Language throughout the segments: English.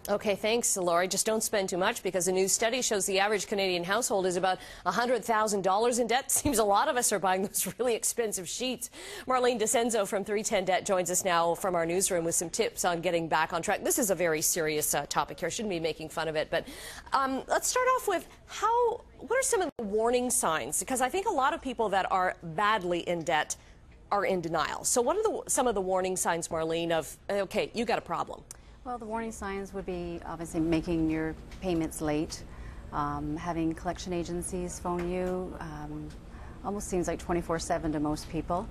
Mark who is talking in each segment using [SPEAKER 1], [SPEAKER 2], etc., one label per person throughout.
[SPEAKER 1] Okay, thanks, Lori. Just don't spend too much, because a new study shows the average Canadian household is about $100,000 in debt. Seems a lot of us are buying those really expensive sheets. Marlene Dicenzo from 310 Debt joins us now from our newsroom with some tips on getting back on track. This is a very serious topic here. Shouldn't be making fun of it, but let's start off with what are some of the warning signs? Because I think a lot of people that are badly in debt are in denial. So what are some of the warning signs, Marlene, of, okay, you got a problem?
[SPEAKER 2] Well, the warning signs would be obviously making your payments late, having collection agencies phone you, almost seems like 24/7 to most people.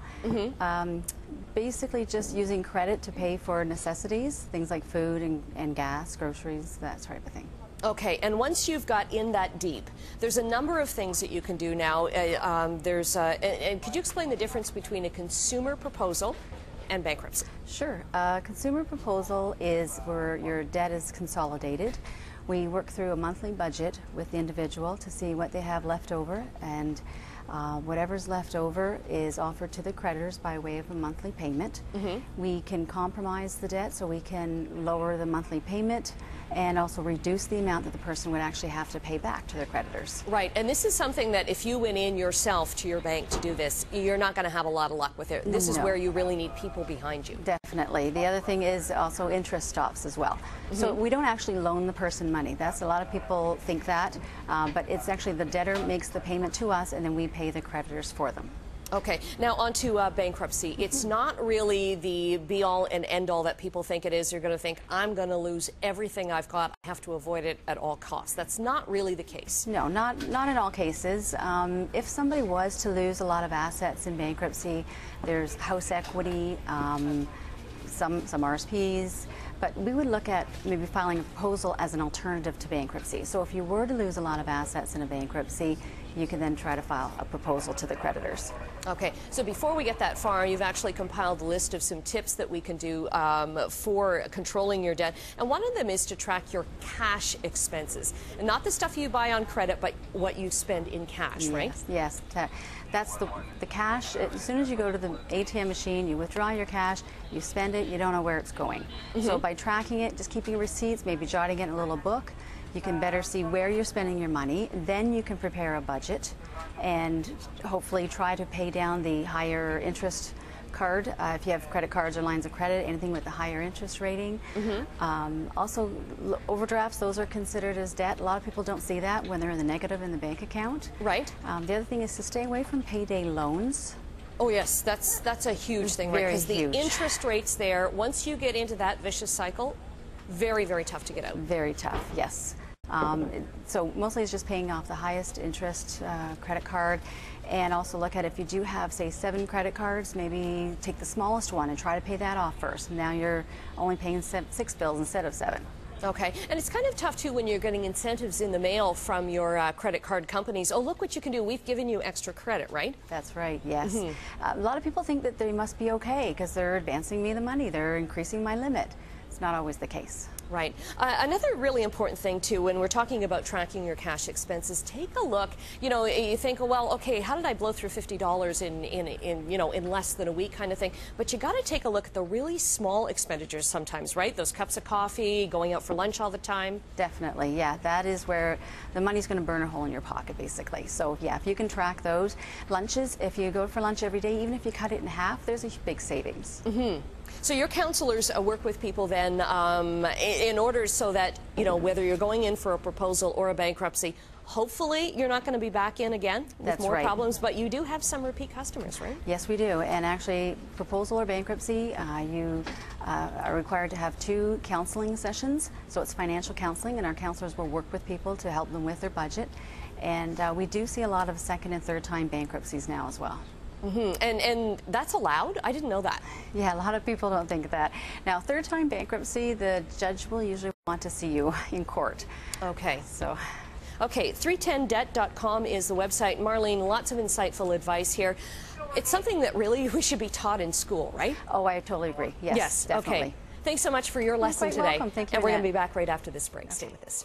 [SPEAKER 2] Basically just using credit to pay for necessities, things like food and gas, groceries, that type of thing.
[SPEAKER 1] Okay, and once you've got in that deep, there's a number of things that you can do now. And could you explain the difference between a consumer proposal and bankruptcy?
[SPEAKER 2] Sure. Consumer proposal is where your debt is consolidated. We work through a monthly budget with the individual to see what they have left over, and whatever's left over is offered to the creditors by way of a monthly payment. We can compromise the debt, so we can lower the monthly payment and also reduce the amount that the person would actually have to pay back to their creditors.
[SPEAKER 1] Right, and this is something that if you went in yourself to your bank to do this, you're not going to have a lot of luck with it. This is where you really need people behind you.
[SPEAKER 2] Definitely. The other thing is also interest stops as well. So we don't actually loan the person money. That's a lot of people think that, but it's actually the debtor makes the payment to us, and then we pay the creditors for them.
[SPEAKER 1] Okay, now on to bankruptcy. It's not really the be-all and end-all that people think it is. You're going to think, I'm going to lose everything I've got. I have to avoid it at all costs. That's not really the case.
[SPEAKER 2] No, not in all cases. If somebody was to lose a lot of assets in bankruptcy, there's house equity, some RSPs, but we would look at maybe filing a proposal as an alternative to bankruptcy. So if you were to lose a lot of assets in a bankruptcy, you can then try to file a proposal to the creditors.
[SPEAKER 1] Okay, so before we get that far, you've actually compiled a list of some tips that we can do for controlling your debt. And one of them is to track your cash expenses. And not the stuff you buy on credit, but what you spend in cash, right?
[SPEAKER 2] Yes. That's the cash. As soon as you go to the ATM machine, you withdraw your cash, you spend it, you don't know where it's going. So by tracking it, just keeping receipts, maybe jotting it in a little book, you can better see where you're spending your money. Then you can prepare a budget and hopefully try to pay down the higher interest card. If you have credit cards or lines of credit, anything with the higher interest rating. Also, overdrafts, those are considered as debt. A lot of people don't see that when they're in the negative in the bank account.
[SPEAKER 1] Right.
[SPEAKER 2] The other thing is to stay away from payday loans.
[SPEAKER 1] Oh yes, that's a huge thing, right? Because the interest rates there, once you get into that vicious cycle, very, very tough to get out.
[SPEAKER 2] Very tough, yes. So mostly it's just paying off the highest interest credit card, and also look at if you do have, say, 7 credit cards, maybe take the smallest one and try to pay that off first. Now you're only paying 6 bills instead of 7.
[SPEAKER 1] Okay, and it's kind of tough too when you're getting incentives in the mail from your credit card companies. Oh, look what you can do. We've given you extra credit, right?
[SPEAKER 2] That's right, yes. A lot of people think that they must be okay because they're advancing me the money, they're increasing my limit. It's not always the case.
[SPEAKER 1] Right. Another really important thing too, when we're talking about tracking your cash expenses, take a look. You know, you think, oh, well, okay, how did I blow through $50 in less than a week, kind of thing. But you got to take a look at the really small expenditures sometimes, right? Those cups of coffee, going out for lunch all the time.
[SPEAKER 2] Definitely, yeah. That is where the money's going to burn a hole in your pocket, basically. So yeah, if you can track those lunches, if you go for lunch every day, even if you cut it in half, there's a big savings.
[SPEAKER 1] So your counselors work with people then in order so that, you know, whether you're going in for a proposal or a bankruptcy, hopefully you're not going to be back in again with more problems, but you do have some repeat customers, right?
[SPEAKER 2] Yes, we do. And actually, proposal or bankruptcy, you are required to have 2 counseling sessions. So it's financial counseling, and our counselors will work with people to help them with their budget. And we do see a lot of second and third time bankruptcies now as well.
[SPEAKER 1] And that's allowed? I didn't know that.
[SPEAKER 2] Yeah, a lot of people don't think that. Now, third time bankruptcy, the judge will usually want to see you in court.
[SPEAKER 1] Okay.
[SPEAKER 2] So.
[SPEAKER 1] Okay, 310debt.com is the website. Marlene, lots of insightful advice here. It's something that really we should be taught in school, right?
[SPEAKER 2] Oh, I totally agree. Yes, definitely.
[SPEAKER 1] Okay. Thanks so much for your lesson today.
[SPEAKER 2] Welcome. Thank you,
[SPEAKER 1] and we're going to be back right after this break. Stay with us.